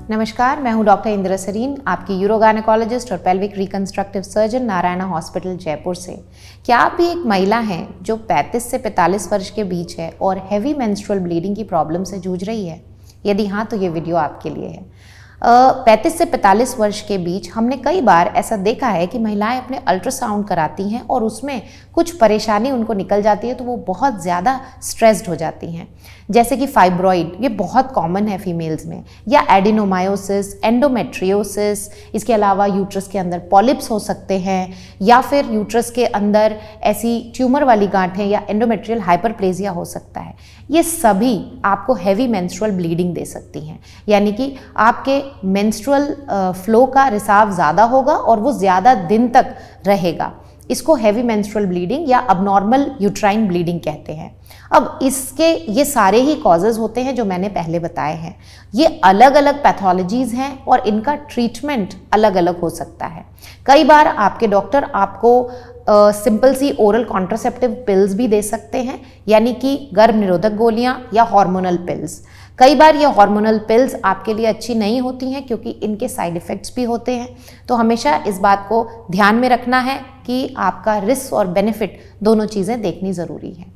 नमस्कार, मैं हूं डॉक्टर इंदिरा सरीन, आपकी यूरोगायनेकोलॉजिस्ट और pelvic reconstructive surgeon Narayana hospital Jaipur से। क्या आप भी एक महिला हैं जो 35 से 45 वर्ष के बीच है और हैवी मेंस्ट्रुअल ब्लीडिंग की प्रॉब्लम से जूझ रही है? यदि हाँ, तो ये वीडियो आपके लिए है। 35 से 45 वर्ष के बीच हमने कई बार ऐसा देखा है कि महिलाएं अपने अल्ट्रासाउंड कराती हैं और उसमें कुछ परेशानी उनको निकल जाती है, तो वो बहुत ज़्यादा स्ट्रेस्ड हो जाती हैं। जैसे कि फाइब्रॉइड, ये बहुत कॉमन है फीमेल्स में, या एडिनोमायोसिस, एंडोमेट्रियोसिस, इसके अलावा यूट्रस के अंदर पॉलिप्स हो सकते हैं, या फिर यूट्रस के अंदर ऐसी ट्यूमर वाली गांठें या एंडोमेट्रियल हाइपरप्लेजिया हो सकता है। ये सभी आपको हैवी मेंस्ट्रुअल ब्लीडिंग दे सकती हैं, यानी कि आपके मेंस्ट्रुअल फ्लो का रिसाव ज़्यादा होगा और वो ज़्यादा दिन तक रहेगा। इसको हैवी मेंस्ट्रुअल ब्लीडिंग या अबनॉर्मल यूट्राइन ब्लीडिंग कहते हैं। अब इसके ये सारे ही कॉजेज़ होते हैं जो मैंने पहले बताए हैं। ये अलग अलग पैथोलॉजीज़ हैं और इनका ट्रीटमेंट अलग अलग हो सकता है। कई बार आपके डॉक्टर आपको सिंपल सी ओरल कॉन्ट्रासेप्टिव पिल्स भी दे सकते हैं, यानी कि गर्भ निरोधक गोलियां या हार्मोनल पिल्स। कई बार ये हार्मोनल पिल्स आपके लिए अच्छी नहीं होती हैं क्योंकि इनके साइड इफ़ेक्ट्स भी होते हैं। तो हमेशा इस बात को ध्यान में रखना है कि आपका रिस्क और बेनिफिट दोनों चीज़ें देखनी ज़रूरी है।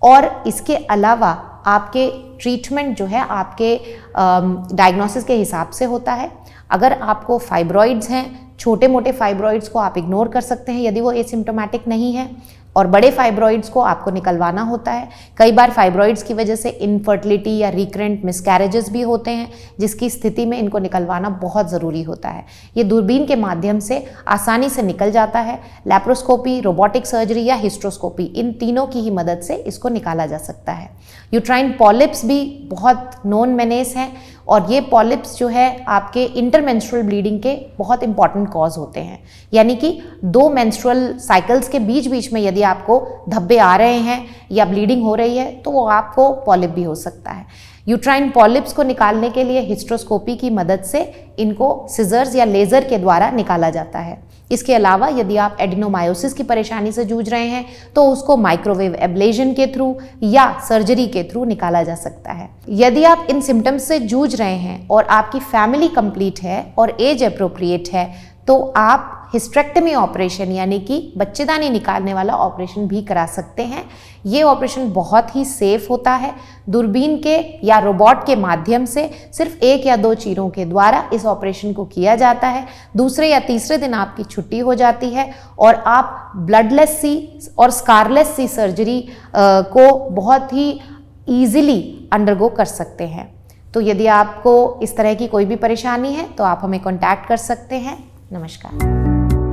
और इसके अलावा आपके ट्रीटमेंट जो है आपके डायग्नोसिस के हिसाब से होता है। अगर आपको फाइब्रॉइड्स हैं, छोटे मोटे फाइब्रॉइड्स को आप इग्नोर कर सकते हैं यदि वो एसिम्प्टोमेटिक नहीं है, और बड़े फाइब्रॉइड्स को आपको निकलवाना होता है। कई बार फाइब्रॉइड्स की वजह से इनफर्टिलिटी या रिकरेंट मिसकैरेजेस भी होते हैं, जिसकी स्थिति में इनको निकलवाना बहुत ज़रूरी होता है। ये दूरबीन के माध्यम से आसानी से निकल जाता है। लैप्रोस्कोपी, रोबोटिक सर्जरी या हिस्ट्रोस्कोपी, इन तीनों की ही मदद से इसको निकाला जा सकता है। यूट्राइन पॉलिप्स भी बहुत नोन मेनेस हैं, और ये पॉलिप्स जो है आपके इंटरमेंस्ट्रुअल ब्लीडिंग के बहुत इंपॉर्टेंट कॉज होते हैं। यानी कि दो मेंस्ट्रुअल साइकिल्स के बीच बीच में यदि आपको धब्बे आ रहे हैं या ब्लीडिंग हो रही है तो वो आपको पॉलिप भी हो सकता है। यूट्राइन पॉलिप्स को निकालने के लिए हिस्ट्रोस्कोपी की मदद से इनको सिजर्स या लेज़र के द्वारा निकाला जाता है। इसके अलावा यदि आप एडिनोमायोसिस की परेशानी से जूझ रहे हैं तो उसको माइक्रोवेव एब्लेशन के थ्रू या सर्जरी के थ्रू निकाला जा सकता है। यदि आप इन सिम्टम्स से जूझ रहे हैं और आपकी फैमिली कंप्लीट है और एज अप्रोप्रिएट है तो आप हिस्टेरेक्टमी ऑपरेशन यानी कि बच्चेदानी निकालने वाला ऑपरेशन भी करा सकते हैं। ये ऑपरेशन बहुत ही सेफ होता है। दूरबीन के या रोबोट के माध्यम से सिर्फ 1 या 2 चीरों के द्वारा इस ऑपरेशन को किया जाता है। दूसरे या तीसरे दिन आपकी छुट्टी हो जाती है और आप ब्लडलेस सी और स्कारलेस सी सर्जरी को बहुत ही ईजिली अंडरगो कर सकते हैं। तो यदि आपको इस तरह की कोई भी परेशानी है तो आप हमें कॉन्टैक्ट कर सकते हैं। नमस्कार।